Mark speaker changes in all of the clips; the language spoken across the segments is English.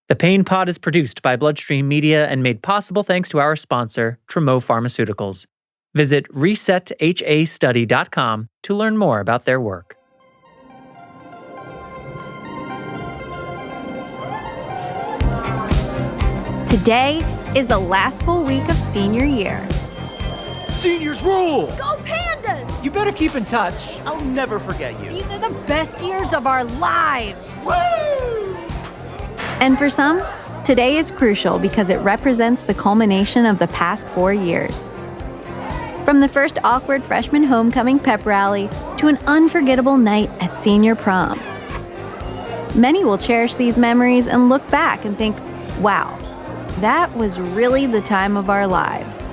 Speaker 1: The Pain Pod is produced by Bloodstream Media and made possible thanks to our sponsor, Tremo Pharmaceuticals. Visit resethastudy.com to learn more about their work.
Speaker 2: Today is the last full week of senior year.
Speaker 3: Seniors rule!
Speaker 4: Go Pandas!
Speaker 3: You better keep in touch. I'll never forget you.
Speaker 4: These are the best years of our lives.
Speaker 3: Woo!
Speaker 2: And for some, today is crucial because it represents the culmination of the past 4 years. From the first awkward freshman homecoming pep rally to an unforgettable night at senior prom. Many will cherish these memories and look back and think, wow, that was really the time of our lives.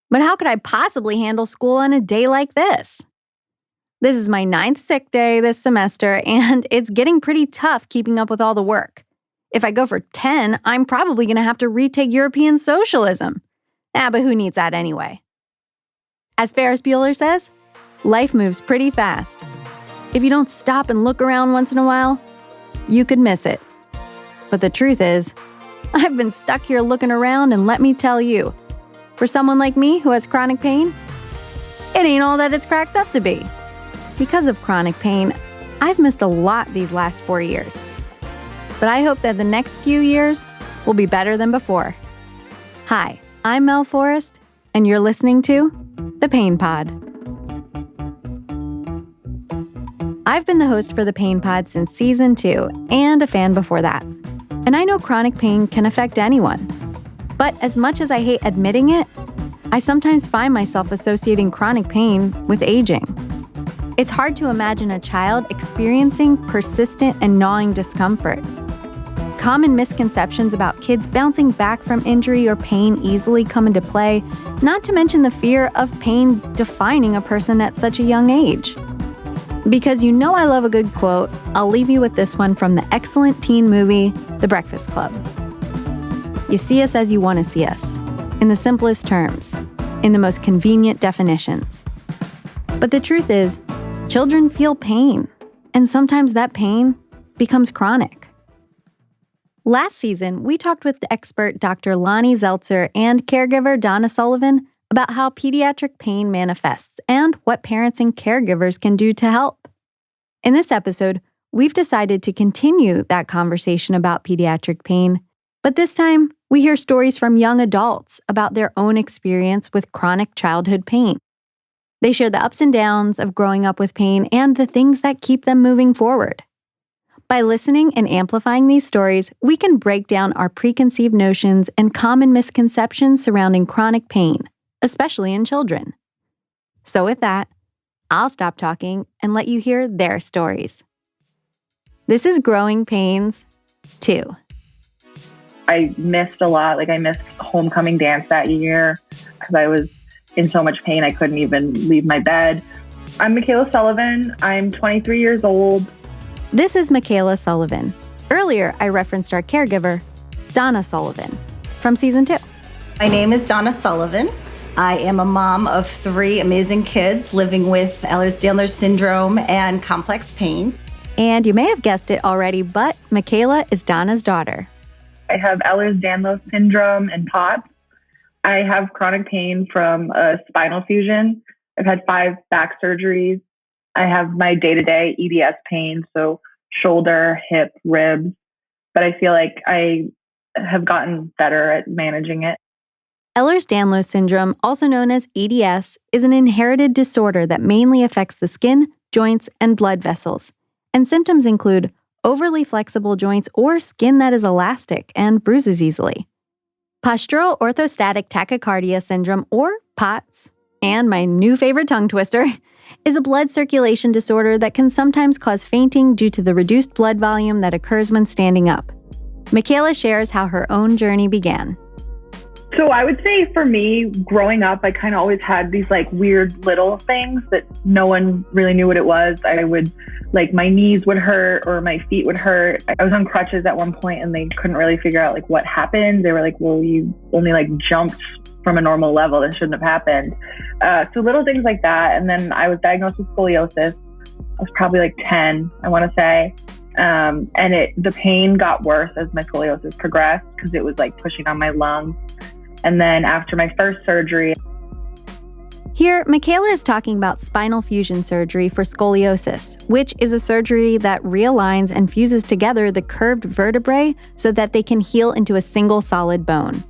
Speaker 2: But how could I possibly handle school on a day like this? This is my 9th sick day this semester, and it's getting pretty tough keeping up with all the work. If I go for 10, I'm probably going to have to retake European socialism. But who needs that anyway? As Ferris Bueller says, life moves pretty fast. If you don't stop and look around once in a while, you could miss it. But the truth is, I've been stuck here looking around, and let me tell you, for someone like me who has chronic pain, it ain't all that it's cracked up to be. Because of chronic pain, I've missed a lot these last 4 years. But I hope that the next few years will be better than before. Hi, I'm Mel Forrest, and you're listening to The Pain Pod. I've been the host for The Pain Pod since season 2 and a fan before that. And I know chronic pain can affect anyone. But as much as I hate admitting it, I sometimes find myself associating chronic pain with aging. It's hard to imagine a child experiencing persistent and gnawing discomfort. Common misconceptions about kids bouncing back from injury or pain easily come into play, not to mention the fear of pain defining a person at such a young age. Because you know I love a good quote, I'll leave you with this one from the excellent teen movie, The Breakfast Club. You see us as you want to see us, in the simplest terms, in the most convenient definitions. But the truth is, children feel pain, and sometimes that pain becomes chronic. Last season, we talked with the expert Dr. Lonnie Zeltzer and caregiver Donna Sullivan about how pediatric pain manifests and what parents and caregivers can do to help. In this episode, we've decided to continue that conversation about pediatric pain, but this time we hear stories from young adults about their own experience with chronic childhood pain. They share the ups and downs of growing up with pain and the things that keep them moving forward. By listening and amplifying these stories, we can break down our preconceived notions and common misconceptions surrounding chronic pain, especially in children. So with that, I'll stop talking and let you hear their stories. This is Growing Pains 2.
Speaker 5: I missed a lot. I missed homecoming dance that year because I was in so much pain I couldn't even leave my bed. I'm Michaela Sullivan. I'm 23 years old.
Speaker 2: This is Michaela Sullivan. Earlier, I referenced our caregiver, Donna Sullivan, from season 2.
Speaker 6: My name is Donna Sullivan. I am a mom of 3 amazing kids living with Ehlers-Danlos Syndrome and complex pain.
Speaker 2: And you may have guessed it already, but Michaela is Donna's daughter.
Speaker 5: I have Ehlers-Danlos Syndrome and POTS. I have chronic pain from a spinal fusion. I've had 5 back surgeries. I have my day-to-day EDS pain, so shoulder, hip, ribs. But I feel like I have gotten better at managing it.
Speaker 2: Ehlers-Danlos Syndrome, also known as EDS, is an inherited disorder that mainly affects the skin, joints, and blood vessels. And symptoms include overly flexible joints or skin that is elastic and bruises easily. Postural orthostatic tachycardia syndrome, or POTS, and my new favorite tongue twister, is a blood circulation disorder that can sometimes cause fainting due to the reduced blood volume that occurs when standing up. Michaela shares how her own journey began.
Speaker 5: So I would say for me, growing up, I kind of always had these weird little things that no one really knew what it was. I would my knees would hurt or my feet would hurt. I was on crutches at one point and they couldn't really figure out what happened. They were like, well, you only jumped from a normal level. That shouldn't have happened. So little things like that. And then I was diagnosed with scoliosis. I was probably 10, I want to say. The pain got worse as my scoliosis progressed because it was like pushing on my lungs. And then after my first surgery.
Speaker 2: Here, Michaela is talking about spinal fusion surgery for scoliosis, which is a surgery that realigns and fuses together the curved vertebrae so that they can heal into a single solid bone.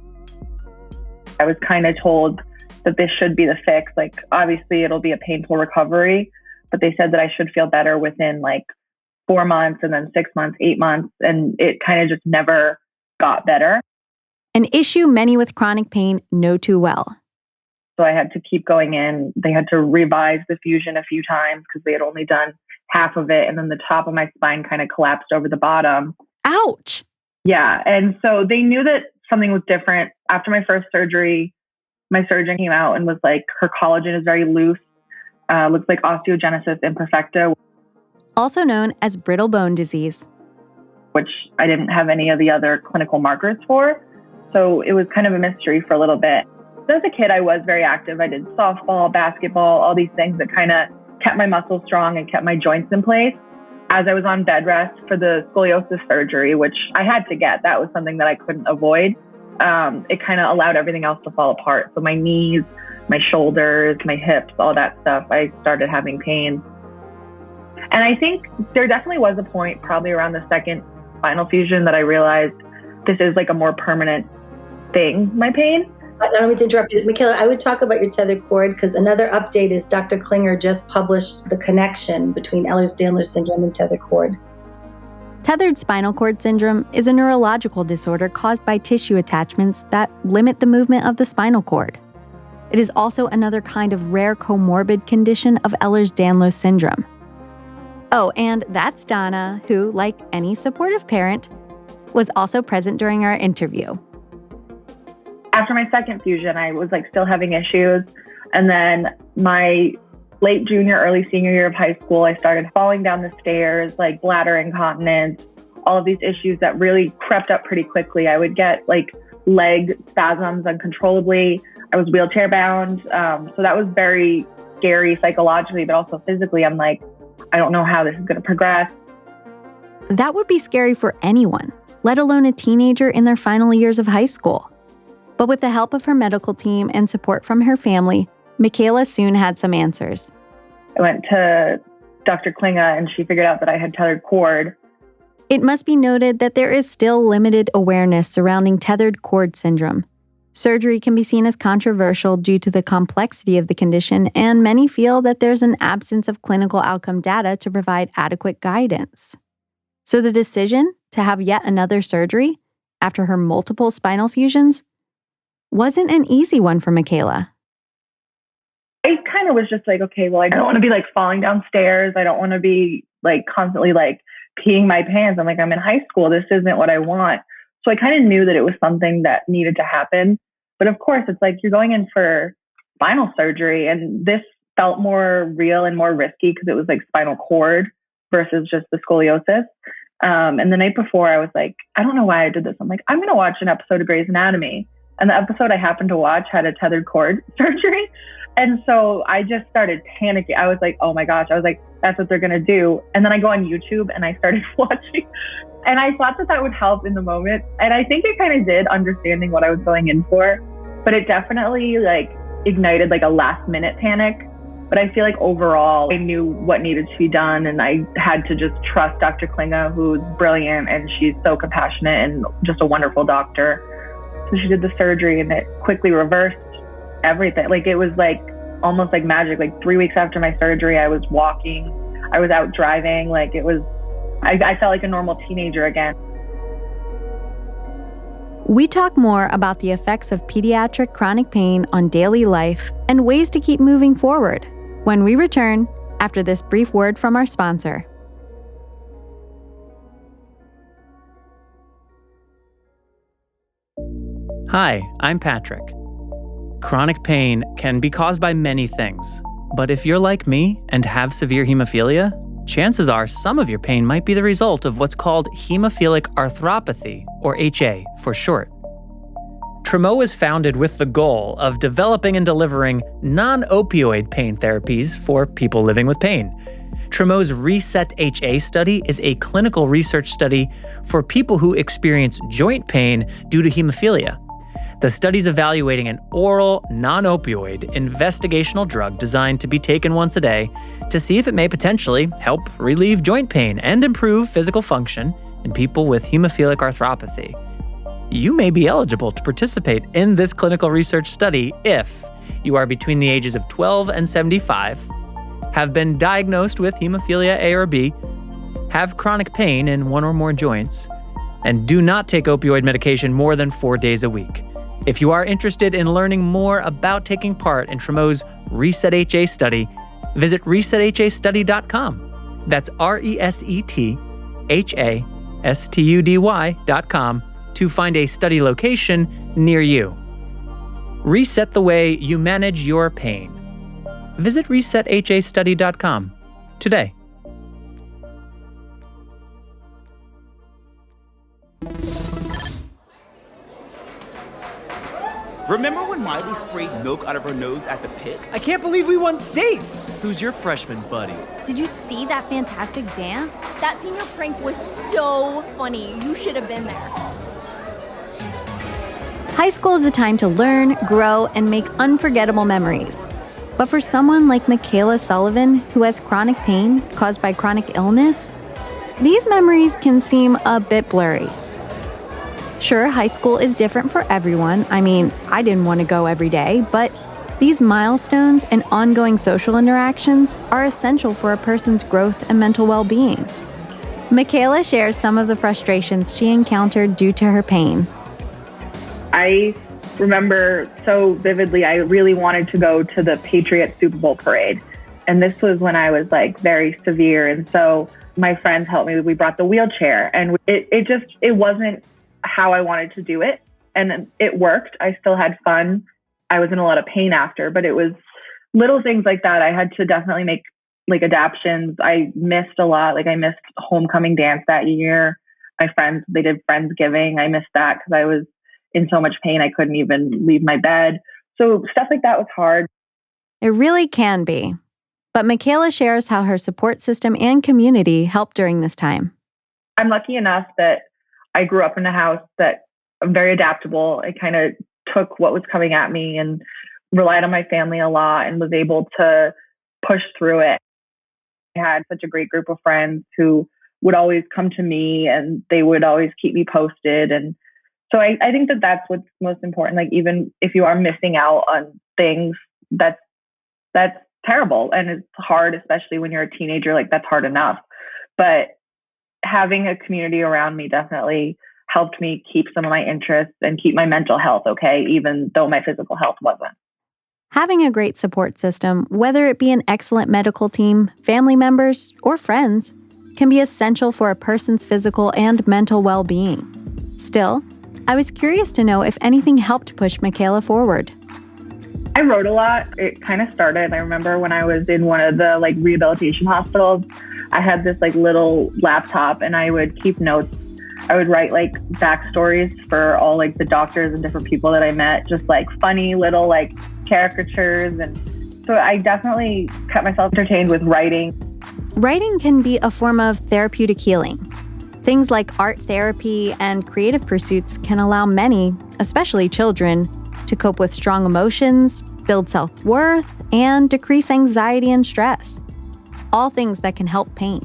Speaker 5: I was kind of told that this should be the fix. Like, obviously, it'll be a painful recovery, but they said that I should feel better within like 4 months and then 6 months, 8 months. And it kind of just never got better.
Speaker 2: An issue many with chronic pain know too well.
Speaker 5: So I had to keep going in. They had to revise the fusion a few times because they had only done half of it. And then the top of my spine kind of collapsed over the bottom.
Speaker 2: Ouch.
Speaker 5: Yeah. And so they knew that something was different. After my first surgery, my surgeon came out and was like, her collagen is very loose. Looks like osteogenesis imperfecta.
Speaker 2: Also known as brittle bone disease.
Speaker 5: Which I didn't have any of the other clinical markers for. So it was kind of a mystery for a little bit. As a kid, I was very active. I did softball, basketball, all these things that kind of kept my muscles strong and kept my joints in place. As I was on bed rest for the scoliosis surgery, which I had to get, that was something that I couldn't avoid. It kind of allowed everything else to fall apart. So my knees, my shoulders, my hips, all that stuff, I started having pain. And I think there definitely was a point probably around the second spinal fusion that I realized this is like a more permanent thing, my pain.
Speaker 6: I don't mean to interrupt you. Michaela, I would talk about your tethered cord because another update is Dr. Klinger just published the connection between Ehlers-Danlos Syndrome and tethered cord.
Speaker 2: Tethered spinal cord syndrome is a neurological disorder caused by tissue attachments that limit the movement of the spinal cord. It is also another kind of rare comorbid condition of Ehlers-Danlos Syndrome. Oh, and that's Donna, who, like any supportive parent, was also present during our interview.
Speaker 5: After my second fusion, I was like still having issues. And then my late junior, early senior year of high school, I started falling down the stairs, like bladder incontinence, all of these issues that really crept up pretty quickly. I would get like leg spasms uncontrollably. I was wheelchair bound. So that was very scary psychologically, but also physically. I'm like, I don't know how this is going to progress.
Speaker 2: That would be scary for anyone, let alone a teenager in their final years of high school. But with the help of her medical team and support from her family, Michaela soon had some answers.
Speaker 5: I went to Dr. Klinger and she figured out that I had tethered cord.
Speaker 2: It must be noted that there is still limited awareness surrounding tethered cord syndrome. Surgery can be seen as controversial due to the complexity of the condition, and many feel that there's an absence of clinical outcome data to provide adequate guidance. So the decision to have yet another surgery after her multiple spinal fusions wasn't an easy one for Michaela.
Speaker 5: I kind of was just like, okay, well, I don't want to be like falling downstairs. I don't want to be like constantly like peeing my pants. I'm like, I'm in high school. This isn't what I want. So I kind of knew that it was something that needed to happen. But of course, it's like you're going in for spinal surgery. And this felt more real and more risky because it was like spinal cord versus just the scoliosis. And the night before, I was like, I don't know why I did this. I'm like, I'm going to watch an episode of Grey's Anatomy. And the episode I happened to watch had a tethered cord surgery. And so I just started panicking. I was like, oh my gosh. I was like, that's what they're going to do. And then I go on YouTube and I started watching. And I thought that that would help in the moment. And I think it kind of did, understanding what I was going in for. But it definitely like ignited like a last minute panic. But I feel like overall, I knew what needed to be done. And I had to just trust Dr. Klinger, who's brilliant. And she's so compassionate and just a wonderful doctor. So she did the surgery and it quickly reversed everything. Like it was like almost like magic. Like 3 weeks after my surgery, I was walking, I was out driving. Like it was, I felt like a normal teenager again.
Speaker 2: We talk more about the effects of pediatric chronic pain on daily life and ways to keep moving forward when we return after this brief word from our sponsor.
Speaker 1: Hi, I'm Patrick. Chronic pain can be caused by many things, but if you're like me and have severe hemophilia, chances are some of your pain might be the result of what's called Hemophilic Arthropathy, or HA for short. Tremo is founded with the goal of developing and delivering non-opioid pain therapies for people living with pain. Tremo's RESET-HA study is a clinical research study for people who experience joint pain due to hemophilia. The study's evaluating an oral, non-opioid, investigational drug designed to be taken once a day to see if it may potentially help relieve joint pain and improve physical function in people with hemophilic arthropathy. You may be eligible to participate in this clinical research study if you are between the ages of 12 and 75, have been diagnosed with hemophilia A or B, have chronic pain in one or more joints, and do not take opioid medication more than 4 days a week. If you are interested in learning more about taking part in Tremo's RESET-HA study, visit resethastudy.com. That's RESETHASTUDY.com to find a study location near you. Reset the way you manage your pain. Visit resethastudy.com today.
Speaker 7: Remember when Miley sprayed milk out of her nose at the pit?
Speaker 3: I can't believe we won states! Who's your freshman buddy?
Speaker 4: Did you see that fantastic dance? That senior prank was so funny. You should have been there.
Speaker 2: High school is a time to learn, grow, and make unforgettable memories. But for someone like Michaela Sullivan, who has chronic pain caused by chronic illness, these memories can seem a bit blurry. Sure, high school is different for everyone. I mean, I didn't want to go every day, but these milestones and ongoing social interactions are essential for a person's growth and mental well-being. Michaela shares some of the frustrations she encountered due to her pain.
Speaker 5: I remember so vividly, I really wanted to go to the Patriots Super Bowl parade. And this was when I was like very severe. And so my friends helped me. We brought the wheelchair, and it wasn't how I wanted to do it. And it worked. I still had fun. I was in a lot of pain after, but it was little things like that. I had to definitely make like adaptations. I missed a lot. Like I missed homecoming dance that year. My friends, they did Friendsgiving. I missed that because I was in so much pain I couldn't even leave my bed. So stuff like that was hard.
Speaker 2: It really can be. But Michaela shares how her support system and community helped during this time.
Speaker 5: I'm lucky enough that I grew up in a house that I'm very adaptable. I kind of took what was coming at me and relied on my family a lot and was able to push through it. I had such a great group of friends who would always come to me and they would always keep me posted. And so I think that that's what's most important. Like, even if you are missing out on things, that's terrible. And it's hard, especially when you're a teenager, like that's hard enough. But having a community around me definitely helped me keep some of my interests and keep my mental health okay, even though my physical health wasn't.
Speaker 2: Having a great support system, whether it be an excellent medical team, family members, or friends, can be essential for a person's physical and mental well-being. Still, I was curious to know if anything helped push Michaela forward.
Speaker 5: I wrote a lot. It kind of started, I remember when I was in one of the like rehabilitation hospitals, I had this like little laptop and I would keep notes. I would write like backstories for all like the doctors and different people that I met, just like funny little like caricatures. And so I definitely kept myself entertained with writing.
Speaker 2: Writing can be a form of therapeutic healing. Things like art therapy and creative pursuits can allow many, especially children, to cope with strong emotions, build self-worth, and decrease anxiety and stress. All things that can help pain.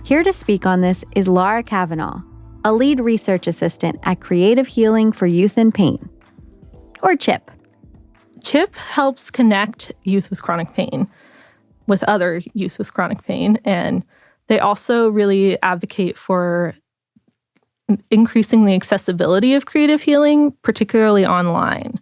Speaker 2: Here to speak on this is Laura Cavanaugh, a lead research assistant at Creative Healing for Youth in Pain, or CHIP.
Speaker 8: CHIP helps connect youth with chronic pain with other youth with chronic pain, and they also really advocate for increasing the accessibility of creative healing, particularly online.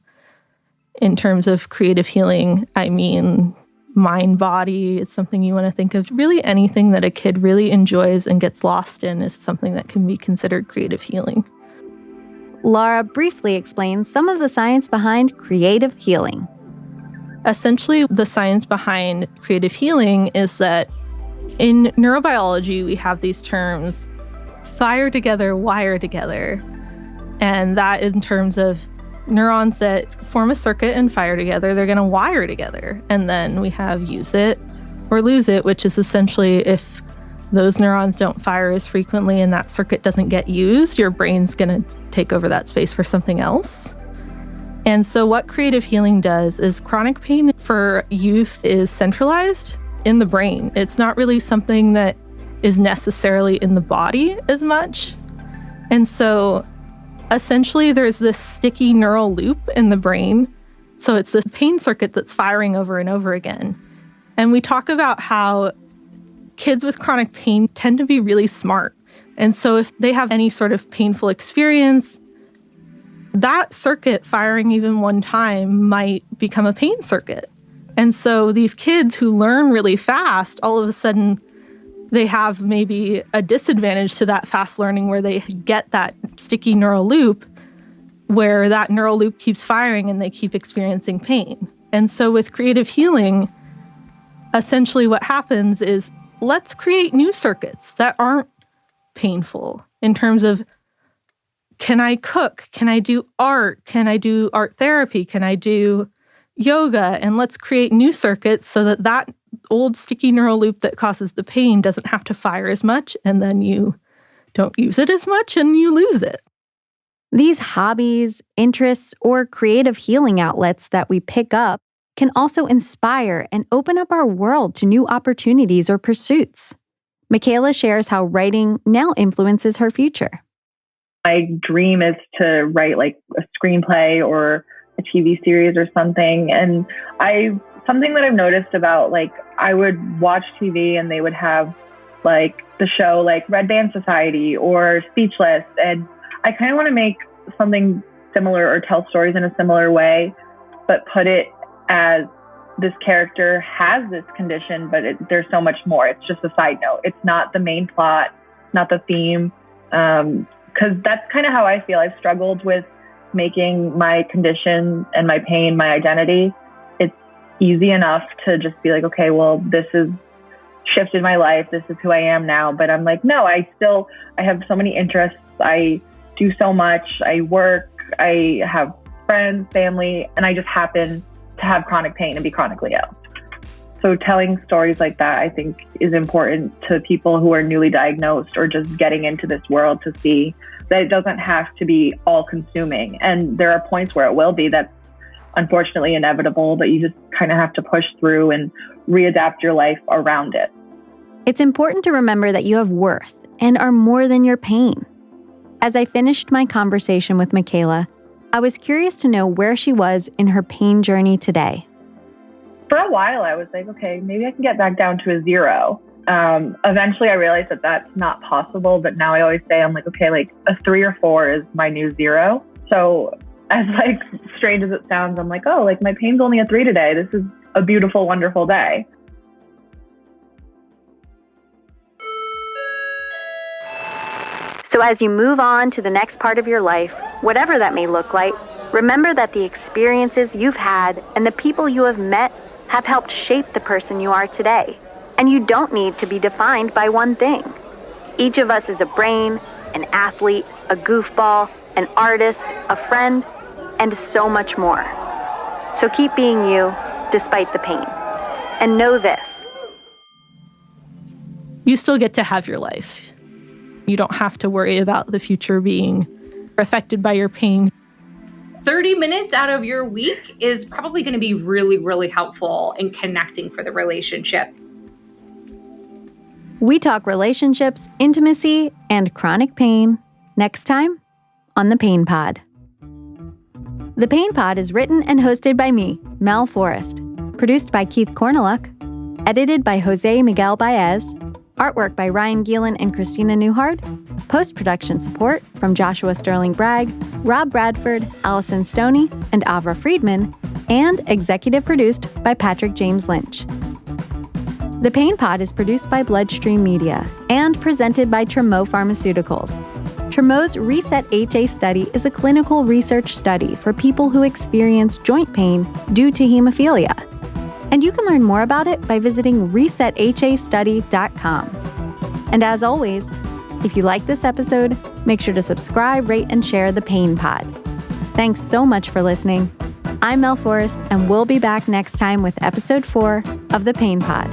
Speaker 8: In terms of creative healing, I mean mind, body. It's something you want to think of. Really anything that a kid really enjoys and gets lost in is something that can be considered creative healing.
Speaker 2: Laura briefly explains some of the science behind creative healing.
Speaker 8: Essentially, the science behind creative healing is that in neurobiology, we have these terms, fire together, wire together. And that in terms of neurons that form a circuit and fire together, they're going to wire together. And then we have use it, or lose it, which is essentially if those neurons don't fire as frequently and that circuit doesn't get used, your brain's going to take over that space for something else. And so what creative healing does is chronic pain for youth is centralized in the brain. It's not really something that is necessarily in the body as much. And so essentially there's this sticky neural loop in the brain. So it's this pain circuit that's firing over and over again. And we talk about how kids with chronic pain tend to be really smart. And so if they have any sort of painful experience, that circuit firing even one time might become a pain circuit. And so these kids who learn really fast, all of a sudden, they have maybe a disadvantage to that fast learning where they get that sticky neural loop where that neural loop keeps firing and they keep experiencing pain. And so with creative healing, essentially what happens is let's create new circuits that aren't painful in terms of, can I cook? Can I do art? Can I do art therapy? Can I do yoga? And let's create new circuits so that that old sticky neural loop that causes the pain doesn't have to fire as much, and then you don't use it as much and you lose it.
Speaker 2: These hobbies, interests, or creative healing outlets that we pick up can also inspire and open up our world to new opportunities or pursuits. Michaela shares how writing now influences her future.
Speaker 5: My dream is to write like a screenplay or a TV series or something. And something that I've noticed about, like, I would watch TV and they would have like the show like Red Band Society or Speechless. And I kind of want to make something similar or tell stories in a similar way, but put it as this character has this condition, but there's so much more. It's just a side note. It's not the main plot, not the theme. Because that's kind of how I feel. I've struggled with making my condition and my pain my identity. It's easy enough to just be like, okay, well, this has shifted my life. This is who I am now. But I'm like, no, I have so many interests. I do so much. I work. I have friends, family, and I just happen to have chronic pain and be chronically ill. So telling stories like that, I think, is important to people who are newly diagnosed or just getting into this world to see that it doesn't have to be all consuming. And there are points where it will be. That's unfortunately inevitable, but you just kind of have to push through and readapt your life around it.
Speaker 2: It's important to remember that you have worth and are more than your pain. As I finished my conversation with Michaela, I was curious to know where she was in her pain journey today.
Speaker 5: For a while, I was like, okay, maybe I can get back down to a 0. Eventually, I realized that that's not possible. But now I always say, I'm like, okay, like a 3 or 4 is my new 0. So as like strange as it sounds, I'm like, oh, like my pain's only a 3 today. This is a beautiful, wonderful day.
Speaker 2: So as you move on to the next part of your life, whatever that may look like, remember that the experiences you've had and the people you have met have helped shape the person you are today. And you don't need to be defined by one thing. Each of us is a brain, an athlete, a goofball, an artist, a friend, and so much more. So keep being you despite the pain. And know this.
Speaker 8: You still get to have your life. You don't have to worry about the future being affected by your pain.
Speaker 9: 30 minutes out of your week is probably going to be really, really helpful in connecting for the relationship.
Speaker 2: We talk relationships, intimacy, and chronic pain next time on The Pain Pod. The Pain Pod is written and hosted by me, Mel Forrest, produced by Keith Corneluk, edited by Jose Miguel Baez, artwork by Ryan Gielen and Christina Newhard, post-production support from Joshua Sterling Bragg, Rob Bradford, Allison Stoney, and Avra Friedman, and executive produced by Patrick James Lynch. The Pain Pod is produced by Bloodstream Media and presented by Tremo Pharmaceuticals. Tremo's Reset HA study is a clinical research study for people who experience joint pain due to hemophilia. And you can learn more about it by visiting resethstudy.com. And as always, if you like this episode, make sure to subscribe, rate, and share The Pain Pod. Thanks so much for listening. I'm Mel Forrest, and we'll be back next time with episode 4 of The Pain Pod.